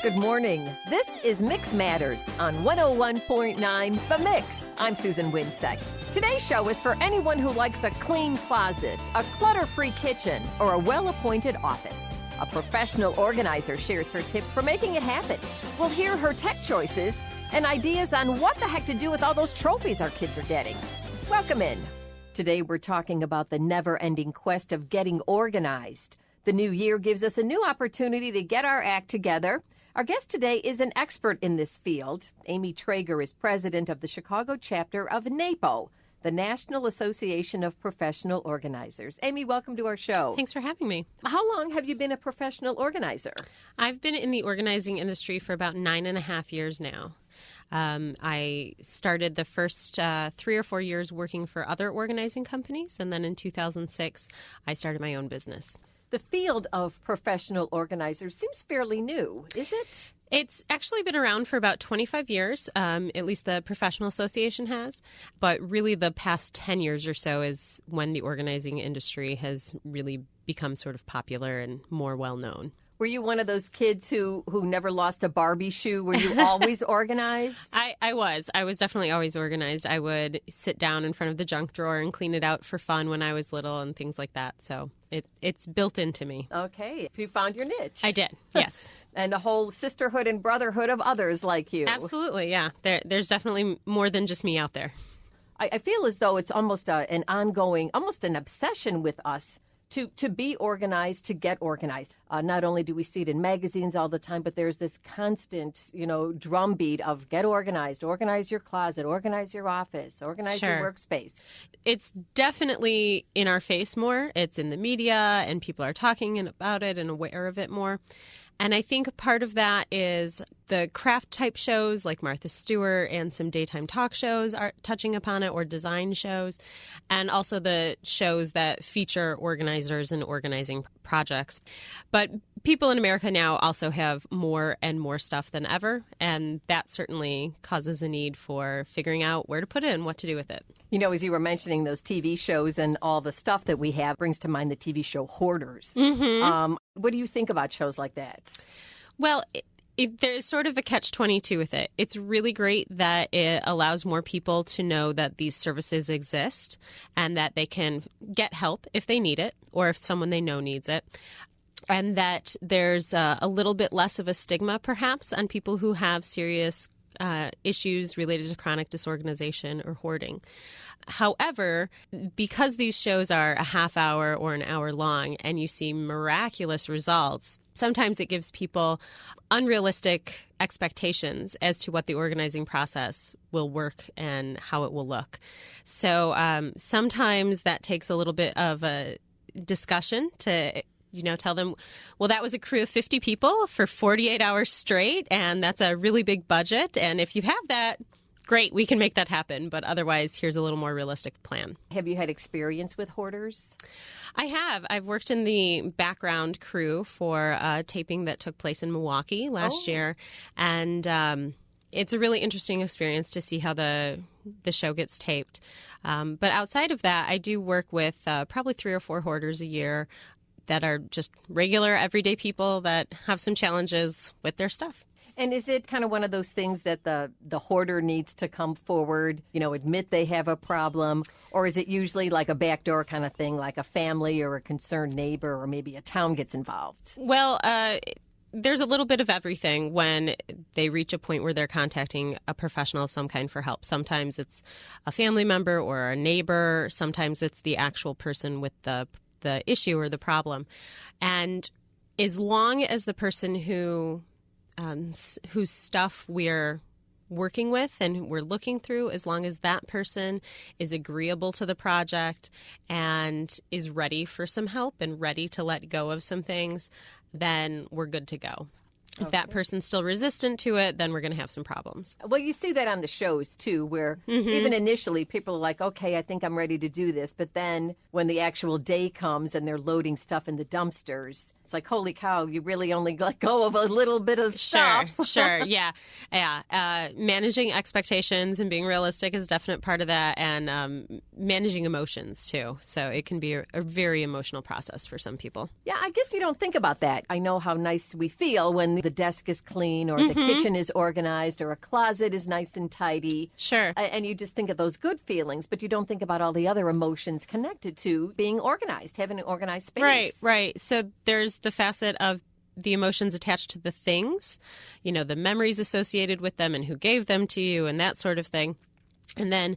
Good morning. This is Mix Matters on 101.9 The Mix. I'm Susan Winsek. Today's show is for anyone who likes a clean closet, a clutter-free kitchen, or a well-appointed office. A professional organizer shares her tips for making it happen. We'll hear her tech choices and ideas on what the heck to do with all those trophies our kids are getting. Welcome in. Today we're talking about the never-ending quest of getting organized. The new year gives us a new opportunity to get our act together. Our guest today is an expert in this field. Amy Traeger is president of the Chicago chapter of NAPO, the National Association of Professional Organizers. Amy, welcome to our show. Thanks for having me. How long have you been a professional organizer? I've been in the organizing industry for about 9.5 years now. I started the first 3 or 4 years working for other organizing companies, and then in 2006, I started my own business. The field of professional organizers seems fairly new, is it? It's actually been around for about 25 years, at least the Professional Association has. But really the past 10 years or so is when the organizing industry has really become sort of popular and more well-known. Were you one of those kids who never lost a Barbie shoe? Were you always organized? I was definitely always organized. I would sit down in front of the junk drawer and clean it out for fun when I was little and things like that. So it's built into me. Okay. You found your niche. I did, yes. And a whole sisterhood and brotherhood of others like you. Absolutely, yeah. There's definitely more than just me out there. I feel as though it's almost an ongoing, almost an obsession with us to be organized, to get organized. Not only do we see it in magazines all the time, but there's this constant, drumbeat of get organized, organize your closet, organize your office, organize your workspace. It's definitely in our face more. It's in the media, and people are talking about it and aware of it more. And I think part of that is the craft type shows like Martha Stewart and some daytime talk shows are touching upon it, or design shows, and also the shows that feature organizers and organizing projects. But people in America now also have more and more stuff than ever, and that certainly causes a need for figuring out where to put it and what to do with it. You know, as you were mentioning those TV shows and all the stuff that we have, brings to mind the TV show Hoarders. Mm-hmm. What do you think about shows like that? Well, there's sort of a catch-22 with it. It's really great that it allows more people to know that these services exist and that they can get help if they need it or if someone they know needs it. And that there's a little bit less of a stigma, perhaps, on people who have serious issues related to chronic disorganization or hoarding. However, because these shows are a half hour or an hour long and you see miraculous results, sometimes it gives people unrealistic expectations as to what the organizing process will work and how it will look. So sometimes that takes a little bit of a discussion to tell them, well, that was a crew of 50 people for 48 hours straight, and that's a really big budget. And if you have that, great, we can make that happen. But otherwise, here's a little more realistic plan. Have you had experience with hoarders? I have. I've worked in the background crew for a taping that took place in Milwaukee last year. And it's a really interesting experience to see how the show gets taped. But outside of that, I do work with probably 3 or 4 hoarders a year that are just regular, everyday people that have some challenges with their stuff. And is it kind of one of those things that the hoarder needs to come forward, admit they have a problem? Or is it usually like a backdoor kind of thing, like a family or a concerned neighbor or maybe a town gets involved? Well, there's a little bit of everything when they reach a point where they're contacting a professional of some kind for help. Sometimes it's a family member or a neighbor. Sometimes it's the actual person with the issue or the problem. And as long as the person whose stuff we're working with and we're looking through, as long as that person is agreeable to the project and is ready for some help and ready to let go of some things, then we're good to go. If that person's still resistant to it, then we're going to have some problems. Well, you see that on the shows, too, where even initially people are like, okay, I think I'm ready to do this. But then when the actual day comes and they're loading stuff in the dumpsters, It's like, holy cow, you really only let go of a little bit of stuff. Sure, yeah. Managing expectations and being realistic is a definite part of that, and managing emotions, too. So it can be a very emotional process for some people. Yeah, I guess you don't think about that. I know how nice we feel when the desk is clean or the kitchen is organized or a closet is nice and tidy. Sure. And you just think of those good feelings, but you don't think about all the other emotions connected to being organized, having an organized space. Right. So there's the facet of the emotions attached to the things, the memories associated with them and who gave them to you and that sort of thing. And then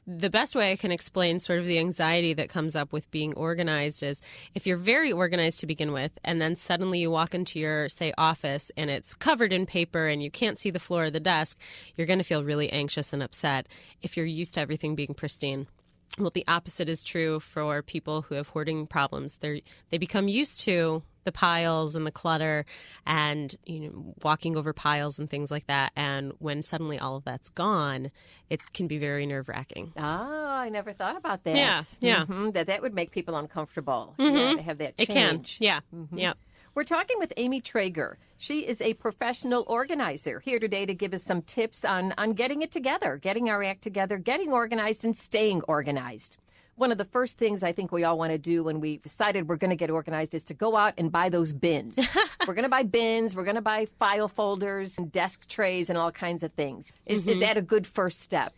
the best way I can explain sort of the anxiety that comes up with being organized is if you're very organized to begin with, and then suddenly you walk into your, say, office and it's covered in paper and you can't see the floor of the desk, you're going to feel really anxious and upset if you're used to everything being pristine. Well, the opposite is true for people who have hoarding problems. They become used to the piles and the clutter and walking over piles and things like that. And when suddenly all of that's gone, it can be very nerve-wracking. Oh, I never thought about that. Yeah. Mm-hmm. That would make people uncomfortable. Yeah, to have that change. It can. Yeah. Mm-hmm. Yeah. We're talking with Amy Traeger. She is a professional organizer here today to give us some tips on getting it together, getting our act together, getting organized, and staying organized. One of the first things I think we all want to do when we decided we're going to get organized is to go out and buy those bins. We're going to buy bins. We're going to buy file folders and desk trays and all kinds of things. Is that a good first step?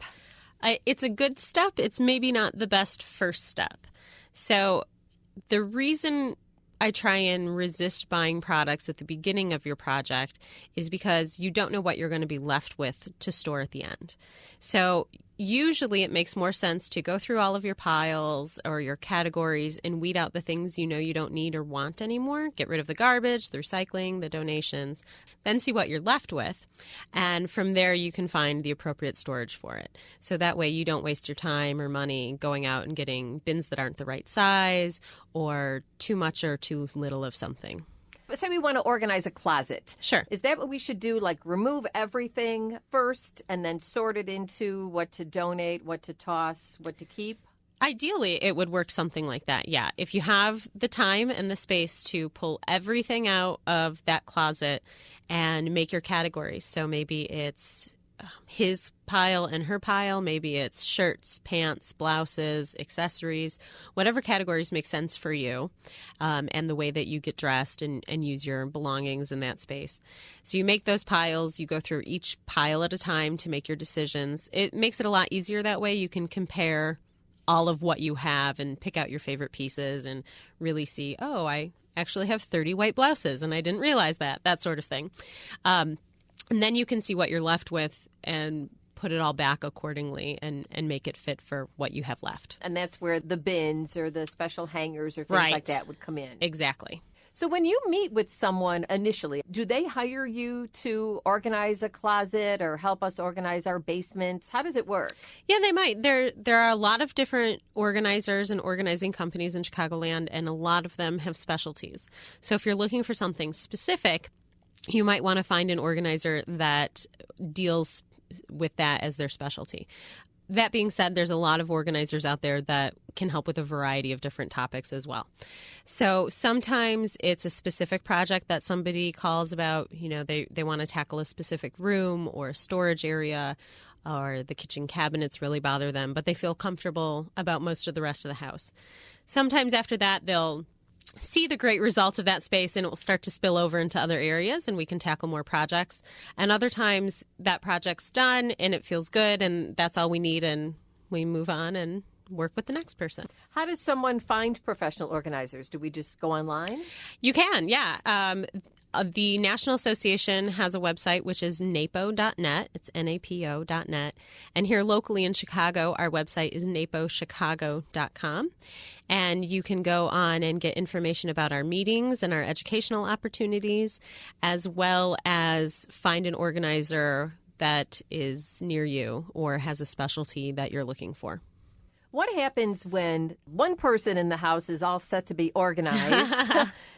It's a good step. It's maybe not the best first step. So the reason I try and resist buying products at the beginning of your project is because you don't know what you're going to be left with to store at the end. So usually it makes more sense to go through all of your piles or your categories and weed out the things you don't need or want anymore. Get rid of the garbage, the recycling, the donations, then see what you're left with. And from there, you can find the appropriate storage for it. So that way you don't waste your time or money going out and getting bins that aren't the right size or too much or too little of something. Say we want to organize a closet. Sure. Is that what we should do? Like remove everything first and then sort it into what to donate, what to toss, what to keep? Ideally, it would work something like that, yeah. If you have the time and the space to pull everything out of that closet and make your categories. So maybe it's his pile and her pile. Maybe it's shirts, pants, blouses, accessories, whatever categories make sense for you and the way that you get dressed and use your belongings in that space. So you make those piles. You go through each pile at a time to make your decisions. It makes it a lot easier that way. You can compare all of what you have and pick out your favorite pieces and really see, oh, I actually have 30 white blouses and I didn't realize that sort of thing. And then you can see what you're left with and put it all back accordingly and make it fit for what you have left. And that's where the bins or the special hangers or things like that would come in. Exactly. So when you meet with someone initially, do they hire you to organize a closet or help us organize our basements? How does it work? Yeah, they might. There are a lot of different organizers and organizing companies in Chicagoland, and a lot of them have specialties. So if you're looking for something specific, you might want to find an organizer that deals with that as their specialty. That being said, there's a lot of organizers out there that can help with a variety of different topics as well. So sometimes it's a specific project that somebody calls about, they want to tackle a specific room or a storage area, or the kitchen cabinets really bother them, but they feel comfortable about most of the rest of the house. Sometimes after that, they'll see the great results of that space and it will start to spill over into other areas and we can tackle more projects. And other times that project's done and it feels good and that's all we need and we move on and work with the next person. How does someone find professional organizers? Do we just go online? You can, yeah. The National Association has a website, which is napo.net. It's napo.net. And here locally in Chicago, our website is napochicago.com. And you can go on and get information about our meetings and our educational opportunities, as well as find an organizer that is near you or has a specialty that you're looking for. What happens when one person in the house is all set to be organized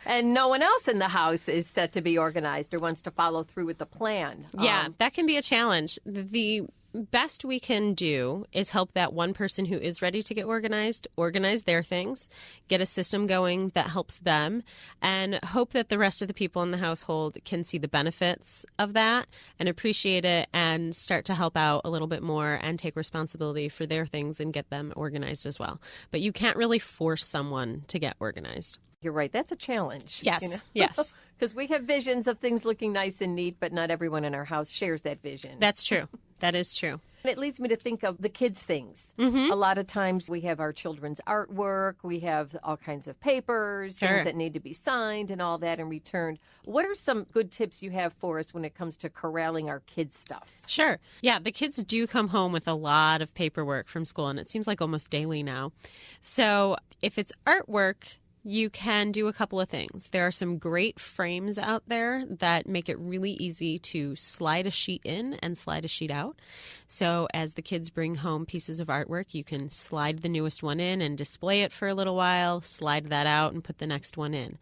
and no one else in the house is set to be organized or wants to follow through with the plan? Yeah, that can be a challenge. The best we can do is help that one person who is ready to get organize their things, get a system going that helps them, and hope that the rest of the people in the household can see the benefits of that and appreciate it and start to help out a little bit more and take responsibility for their things and get them organized as well. But you can't really force someone to get organized. You're right. That's a challenge. Yes. Yes. Because we have visions of things looking nice and neat, but not everyone in our house shares that vision. That's true. That is true. And it leads me to think of the kids' things. Mm-hmm. A lot of times we have our children's artwork. We have all kinds of papers, things that need to be signed and all that and returned. What are some good tips you have for us when it comes to corralling our kids' stuff? Sure. Yeah, the kids do come home with a lot of paperwork from school, and it seems like almost daily now. So if it's artwork, you can do a couple of things. There are some great frames out there that make it really easy to slide a sheet in and slide a sheet out. So as the kids bring home pieces of artwork, you can slide the newest one in and display it for a little while, slide that out and put the next one in.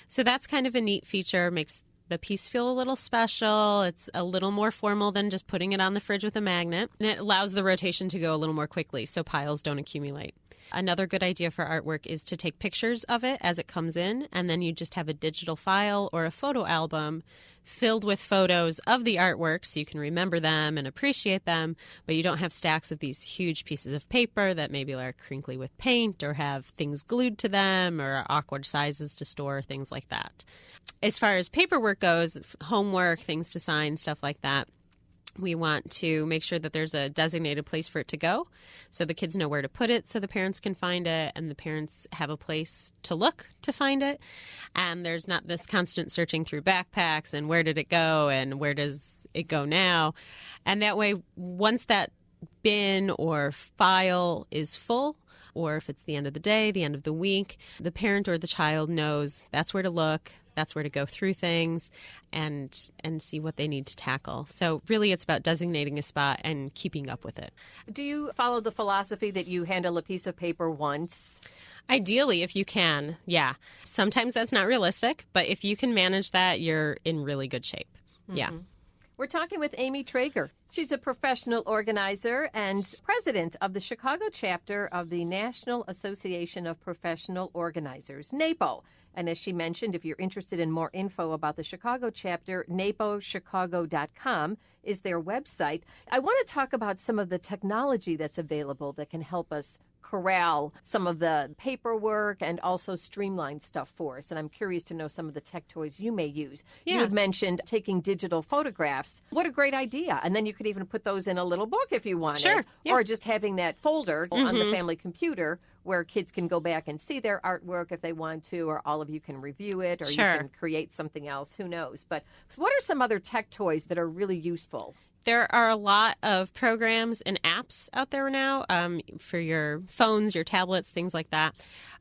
So that's kind of a neat feature, makes the piece feel a little special. It's a little more formal than just putting it on the fridge with a magnet. And it allows the rotation to go a little more quickly so piles don't accumulate. Another good idea for artwork is to take pictures of it as it comes in, and then you just have a digital file or a photo album filled with photos of the artwork so you can remember them and appreciate them, but you don't have stacks of these huge pieces of paper that maybe are crinkly with paint or have things glued to them or are awkward sizes to store, things like that. As far as paperwork goes, homework, things to sign, stuff like that, we want to make sure that there's a designated place for it to go so the kids know where to put it so the parents can find it and the parents have a place to look to find it. And there's not this constant searching through backpacks and where did it go and where does it go now. And that way, once that bin or file is full, or if it's the end of the day, the end of the week, the parent or the child knows that's where to look, that's where to go through things and see what they need to tackle. So really it's about designating a spot and keeping up with it. Do you follow the philosophy that you handle a piece of paper once? Ideally, if you can, yeah. Sometimes that's not realistic, but if you can manage that, you're in really good shape. Mm-hmm. Yeah. We're talking with Amy Traeger. She's a professional organizer and president of the Chicago chapter of the National Association of Professional Organizers, NAPO. And as she mentioned, if you're interested in more info about the Chicago chapter, napochicago.com is their website. I want to talk about some of the technology that's available that can help us corral some of the paperwork and also streamline stuff for us. And I'm curious to know some of the tech toys you may use. Yeah. You had mentioned taking digital photographs. What a great idea. And then you could even put those in a little book if you wanted. Sure. Yeah. Or just having that folder on the family computer where kids can go back and see their artwork if they want to, or all of you can review it, or Sure. you can create something else. Who knows? But what are some other tech toys that are really useful? There are a lot of programs and apps out there now for your phones, your tablets, things like that,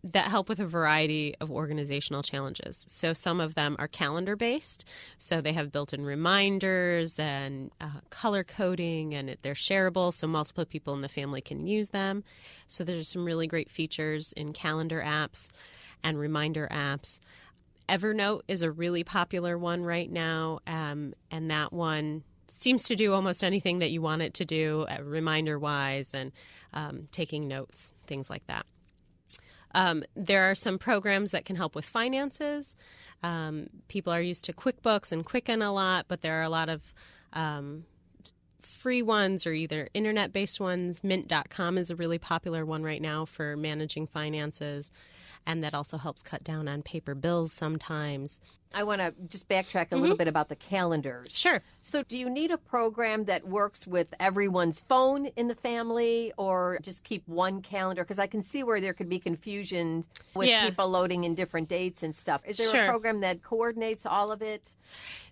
that help with a variety of organizational challenges. So some of them are calendar-based. So they have built-in reminders and color coding, and they're shareable so multiple people in the family can use them. So there's some really great features in calendar apps and reminder apps. Evernote is a really popular one right now, and that one seems to do almost anything that you want it to do, reminder-wise, and taking notes, things like that. There are some programs that can help with finances. People are used to QuickBooks and Quicken a lot, but there are a lot of free ones or either internet-based ones. Mint.com is a really popular one right now for managing finances, and that also helps cut down on paper bills sometimes. I want to just backtrack a little bit about the calendars. Sure. So do you need a program that works with everyone's phone in the family, or just keep one calendar? Because I can see where there could be confusion with people loading in different dates and stuff. Is there a program that coordinates all of it?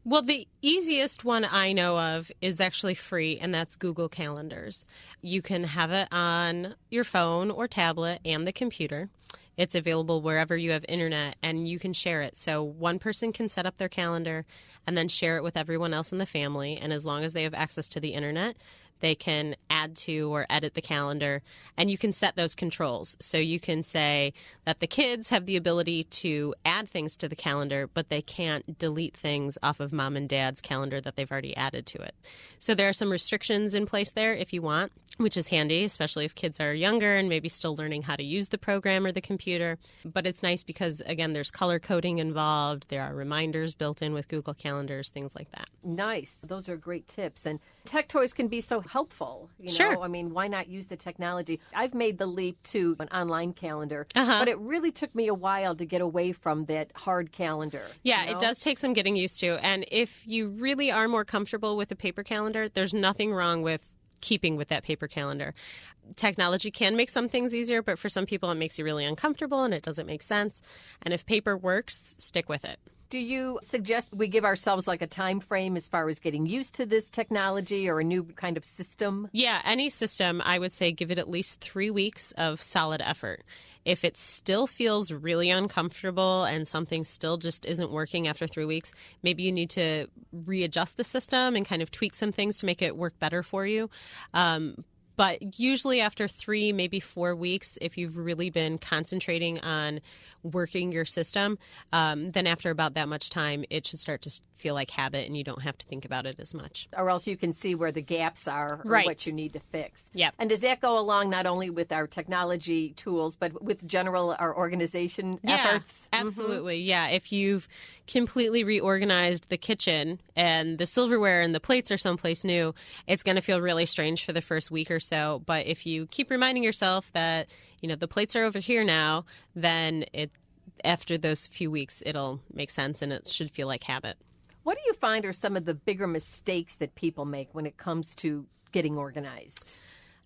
Well, the easiest one I know of is actually free, and that's Google Calendars. You can have it on your phone or tablet and the computer. It's available wherever you have internet, and you can share it. So one person can set up their calendar and then share it with everyone else in the family. And as long as they have access to the internet, They can add to or edit the calendar, and you can set those controls. So you can say that the kids have the ability to add things to the calendar, but they can't delete things off of mom and dad's calendar that they've already added to it. So there are some restrictions in place there if you want, which is handy, especially if kids are younger and maybe still learning how to use the program or the computer. But it's nice because, again, there's color coding involved. There are reminders built in with Google Calendars, things like that. Nice. Those are great tips. And tech toys can be so helpful. Sure. I mean, why not use the technology? I've made the leap to an online calendar, Uh-huh. but it really took me a while to get away from that hard calendar. Yeah, it does take some getting used to. And if you really are more comfortable with a paper calendar, there's nothing wrong with keeping with that paper calendar. Technology can make some things easier, but for some people it makes you really uncomfortable and it doesn't make sense. And if paper works, stick with it. Do you suggest we give ourselves like a time frame as far as getting used to this technology or a new kind of system? Yeah, any system, I would say give it at least 3 weeks of solid effort. If it still feels really uncomfortable and something still just isn't working after 3 weeks, maybe you need to readjust the system and kind of tweak some things to make it work better for you. But usually after 3, maybe 4 weeks, if you've really been concentrating on working your system, then after about that much time, it should start to feel like habit and you don't have to think about it as much. Or else you can see where the gaps are or Right. what you need to fix. Yep. And does that go along not only with our technology tools, but with general our organization efforts? Absolutely. Yeah. If you've completely reorganized the kitchen and the silverware and the plates are someplace new, it's going to feel really strange for the first week or so. But if you keep reminding yourself that, the plates are over here now, then after those few weeks, it'll make sense and it should feel like habit. What do you find are some of the bigger mistakes that people make when it comes to getting organized?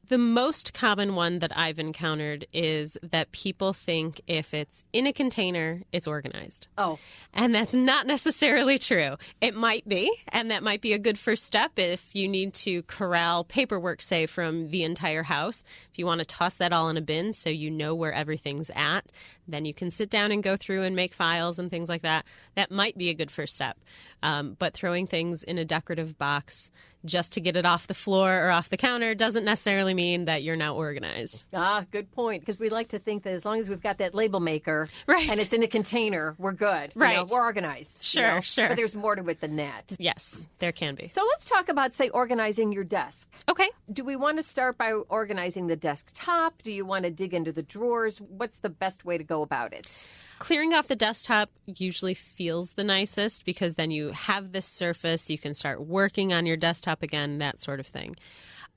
The most common one that I've encountered is that people think if it's in a container, it's organized. Oh. And that's not necessarily true. It might be, and that might be a good first step if you need to corral paperwork, say, from the entire house. If you want to toss that all in a bin so you know where everything's at, then you can sit down and go through and make files and things like that. That might be a good first step. But throwing things in a decorative box just to get it off the floor or off the counter doesn't necessarily mean that you're now organized. Ah, good point. Because we like to think that as long as we've got that label maker Right. and it's in a container, we're good. Right. We're organized. Sure, sure. But there's more to it than that. Yes, there can be. So let's talk about, say, organizing your desk. Okay. Do we want to start by organizing the desktop? Do you want to dig into the drawers? What's the best way to go about it? Clearing off the desktop usually feels the nicest because then you have this surface, you can start working on your desktop again, that sort of thing.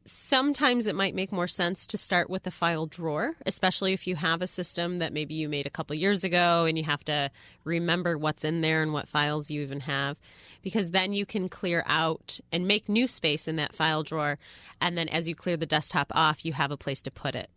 Sometimes it might make more sense to start with the file drawer, especially if you have a system that maybe you made a couple years ago and you have to remember what's in there and what files you even have, because then you can clear out and make new space in that file drawer. And then as you clear the desktop off, you have a place to put it.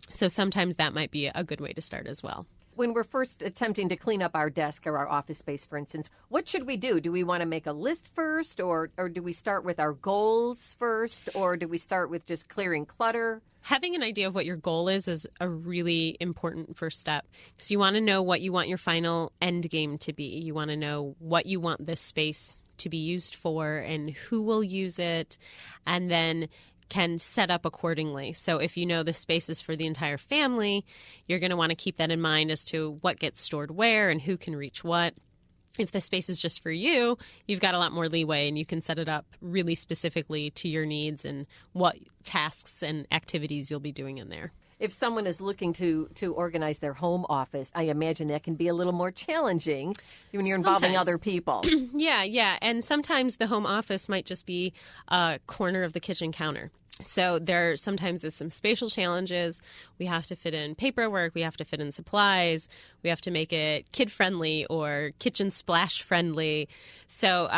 So sometimes that might be a good way to start as well. When we're first attempting to clean up our desk or our office space, for instance, what should we do? Do we want to make a list first, or do we start with our goals first, or do we start with just clearing clutter? Having an idea of what your goal is a really important first step. So you want to know what you want your final end game to be. You want to know what you want this space to be used for and who will use it, and then can set up accordingly. So if you know the space is for the entire family, you're going to want to keep that in mind as to what gets stored where and who can reach what. If the space is just for you, you've got a lot more leeway and you can set it up really specifically to your needs and what tasks and activities you'll be doing in there. If someone is looking to organize their home office, I imagine that can be a little more challenging when you're involving Sometimes. other people. Yeah. And sometimes the home office might just be a corner of the kitchen counter. So there sometimes is some spatial challenges. We have to fit in paperwork. We have to fit in supplies. We have to make it kid-friendly or kitchen splash-friendly. So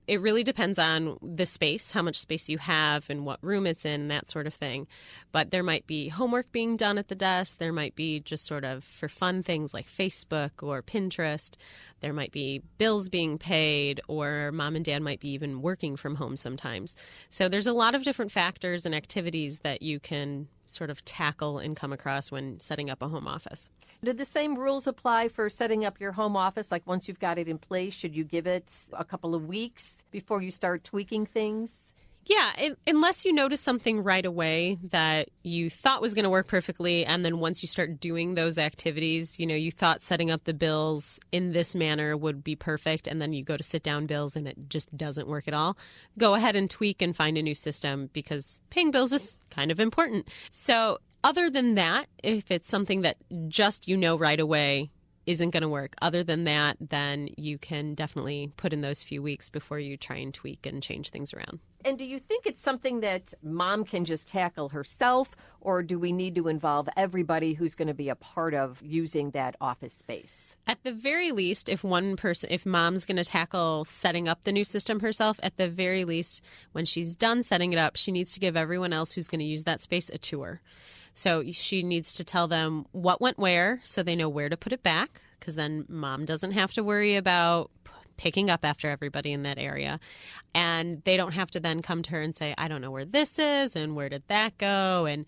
it really depends on the space, how much space you have and what room it's in, that sort of thing. But there might be homework being done at the desk. There might be just sort of for fun things like Facebook or Pinterest. There might be bills being paid, or mom and dad might be even working from home sometimes. So there's a lot of different factors and activities that you can sort of tackle and come across when setting up a home office. Do the same rules apply for setting up your home office? Like once you've got it in place, should you give it a couple of weeks before you start tweaking things? Yeah, unless you notice something right away that you thought was going to work perfectly, and then once you start doing those activities, you thought setting up the bills in this manner would be perfect, and then you go to sit down bills and it just doesn't work at all, go ahead and tweak and find a new system, because paying bills is kind of important. So other than that, if it's something that just right away isn't going to work, other than that, then you can definitely put in those few weeks before you try and tweak and change things around. And do you think it's something that mom can just tackle herself, or do we need to involve everybody who's going to be a part of using that office space? At the very least, if mom's going to tackle setting up the new system herself, at the very least, when she's done setting it up, she needs to give everyone else who's going to use that space a tour. So she needs to tell them what went where so they know where to put it back, because then mom doesn't have to worry about picking up after everybody in that area. And they don't have to then come to her and say, I don't know where this is and where did that go? And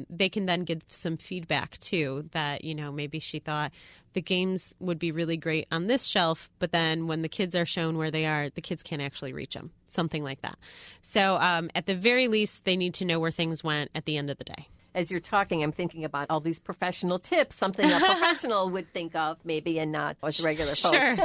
they can then give some feedback too, that, maybe she thought the games would be really great on this shelf, but then when the kids are shown where they are, the kids can't actually reach them, something like that. So at the very least, they need to know where things went at the end of the day. As you're talking, I'm thinking about all these professional tips, something a professional would think of maybe, and not us regular folks.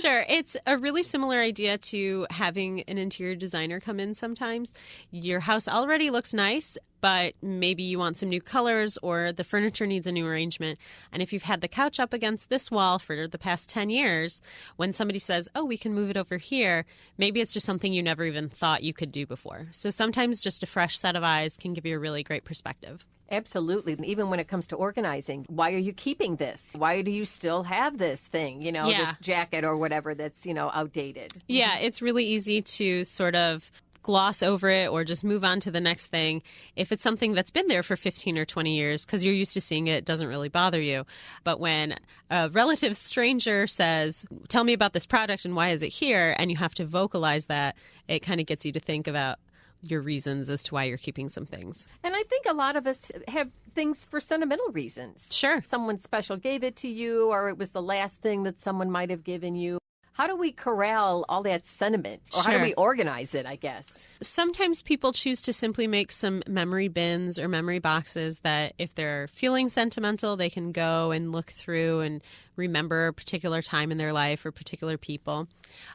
Sure. It's a really similar idea to having an interior designer come in sometimes. Your house already looks nice, but maybe you want some new colors or the furniture needs a new arrangement. And if you've had the couch up against this wall for the past 10 years, when somebody says, oh, we can move it over here, maybe it's just something you never even thought you could do before. So sometimes just a fresh set of eyes can give you a really great perspective. Absolutely. Even when it comes to organizing, why are you keeping this? Why do you still have this thing, this jacket or whatever that's, outdated? Yeah, it's really easy to sort of gloss over it or just move on to the next thing. If it's something that's been there for 15 or 20 years, because you're used to seeing it, it doesn't really bother you. But when a relative stranger says, tell me about this product and why is it here? And you have to vocalize that, it kind of gets you to think about your reasons as to why you're keeping some things. And I think a lot of us have things for sentimental reasons. Sure. Someone special gave it to you, or it was the last thing that someone might have given you. How do we corral all that sentiment? Or how do we organize it, I guess? Sometimes people choose to simply make some memory bins or memory boxes that if they're feeling sentimental, they can go and look through and remember a particular time in their life or particular people.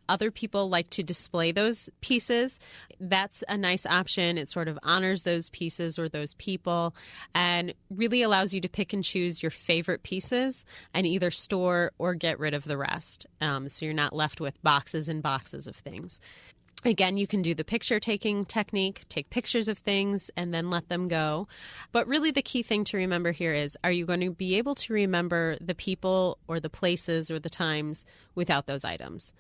Other people like to display those pieces. That's a nice option. It sort of honors those pieces or those people and really allows you to pick and choose your favorite pieces and either store or get rid of the rest. So you're not left with boxes and boxes of things. Again, you can do the picture-taking technique, take pictures of things and then let them go. But really the key thing to remember here is, are you going to be able to remember the people or the places or the times without those items?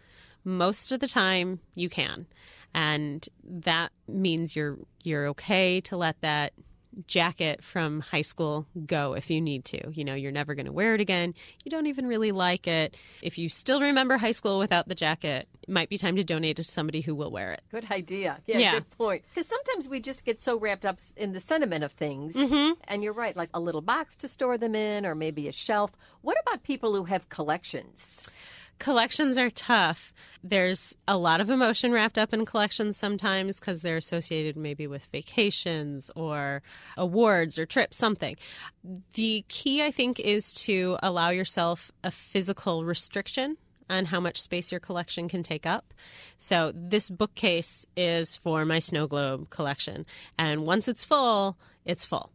Most of the time, you can. And that means you're okay to let that jacket from high school go if you need to. You're never going to wear it again. You don't even really like it. If you still remember high school without the jacket, it might be time to donate it to somebody who will wear it. Good idea. Yeah. Good point. Because sometimes we just get so wrapped up in the sentiment of things. Mm-hmm. And you're right, like a little box to store them in or maybe a shelf. What about people who have collections? Collections are tough. There's a lot of emotion wrapped up in collections sometimes because they're associated maybe with vacations or awards or trips, something. The key, I think, is to allow yourself a physical restriction on how much space your collection can take up. So this bookcase is for my snow globe collection. And once it's full, it's full.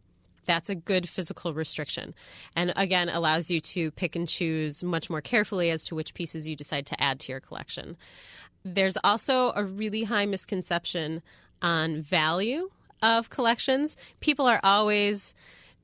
That's a good physical restriction. And again, allows you to pick and choose much more carefully as to which pieces you decide to add to your collection. There's also a really high misconception on value of collections. People are always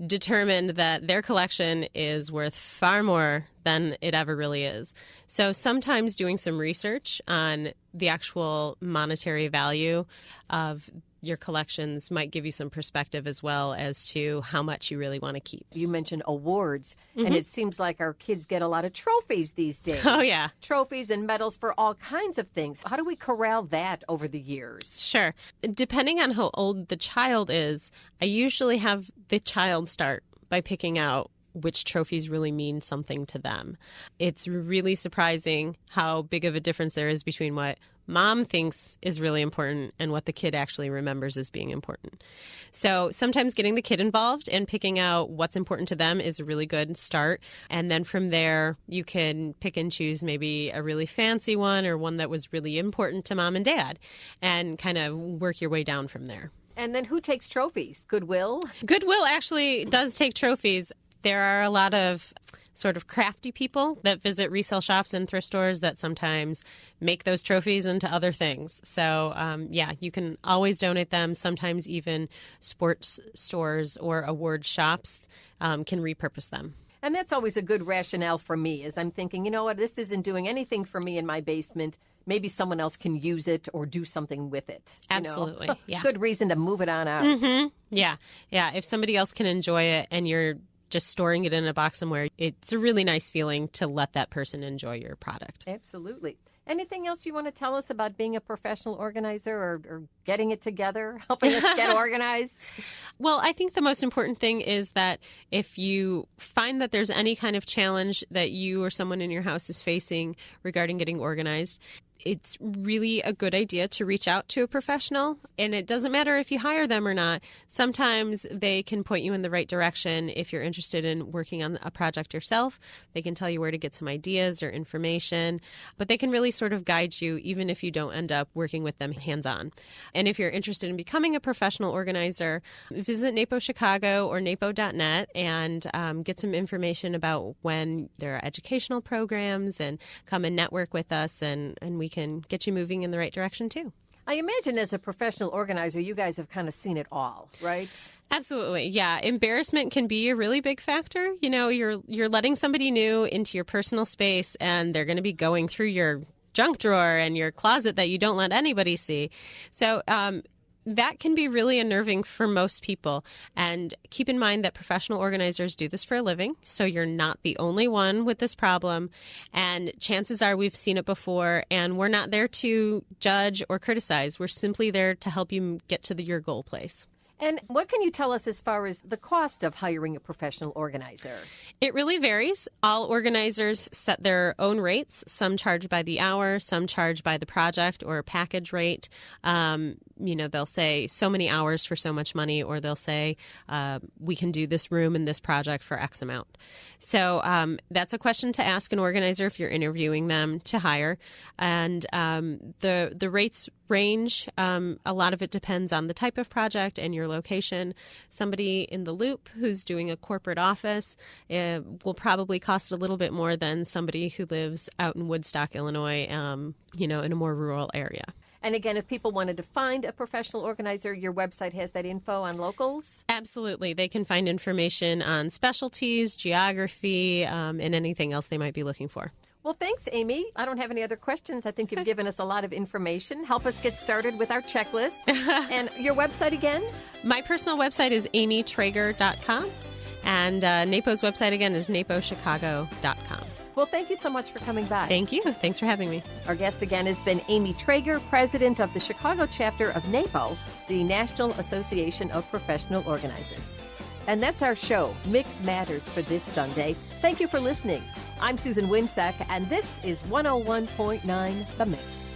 determined that their collection is worth far more than it ever really is. So sometimes doing some research on the actual monetary value of your collections might give you some perspective as well as to how much you really want to keep. You mentioned awards, and it seems like our kids get a lot of trophies these days. Oh, yeah. Trophies and medals for all kinds of things. How do we corral that over the years? Sure. Depending on how old the child is, I usually have the child start by picking out which trophies really mean something to them. It's really surprising how big of a difference there is between what mom thinks is really important and what the kid actually remembers as being important. So sometimes getting the kid involved and picking out what's important to them is a really good start. And then from there, you can pick and choose maybe a really fancy one or one that was really important to mom and dad and kind of work your way down from there. And then who takes trophies? Goodwill? Goodwill actually does take trophies. There are a lot of sort of crafty people that visit resale shops and thrift stores that sometimes make those trophies into other things. So, you can always donate them. Sometimes even sports stores or award shops can repurpose them. And that's always a good rationale for me, is I'm thinking, you know what, this isn't doing anything for me in my basement. Maybe someone else can use it or do something with it. Absolutely, yeah. Good reason to move it on out. Mm-hmm. Yeah. If somebody else can enjoy it and you're just storing it in a box somewhere, it's a really nice feeling to let that person enjoy your product. Absolutely. Anything else you want to tell us about being a professional organizer or getting it together, helping us get organized? Well, I think the most important thing is that if you find that there's any kind of challenge that you or someone in your house is facing regarding getting organized, it's really a good idea to reach out to a professional. And it doesn't matter if you hire them or not. Sometimes they can point you in the right direction if you're interested in working on a project yourself. They can tell you where to get some ideas or information, but they can really sort of guide you even if you don't end up working with them hands-on. And if you're interested in becoming a professional organizer, visit NAPO Chicago or napo.net and get some information about when there are educational programs and come and network with us, and we can get you moving in the right direction too. I imagine as a professional organizer, you guys have kind of seen it all, right? Absolutely. Yeah. Embarrassment can be a really big factor. You know, you're letting somebody new into your personal space and they're going to be going through your junk drawer and your closet that you don't let anybody see. So, that can be really unnerving for most people. And keep in mind that professional organizers do this for a living, so you're not the only one with this problem. And chances are we've seen it before, and we're not there to judge or criticize. We're simply there to help you get to your goal place. And what can you tell us as far as the cost of hiring a professional organizer? It really varies. All organizers set their own rates. Some charge by the hour, some charge by the project or package rate. They'll say so many hours for so much money, or they'll say we can do this room and this project for X amount. So that's a question to ask an organizer if you're interviewing them to hire. And the rates range. A lot of it depends on the type of project and your location. Somebody in the Loop who's doing a corporate office will probably cost a little bit more than somebody who lives out in Woodstock, Illinois, in a more rural area. And again, if people wanted to find a professional organizer, your website has that info on locals? Absolutely. They can find information on specialties, geography, and anything else they might be looking for. Well, thanks, Amy. I don't have any other questions. I think you've given us a lot of information. Help us get started with our checklist. And your website again? My personal website is amytraeger.com. And NAPO's website again is napochicago.com. Well, thank you so much for coming by. Thank you. Thanks for having me. Our guest again has been Amy Traeger, president of the Chicago chapter of NAPO, the National Association of Professional Organizers. And that's our show, Mix Matters, for this Sunday. Thank you for listening. I'm Susan Winsack, and this is 101.9 The Mix.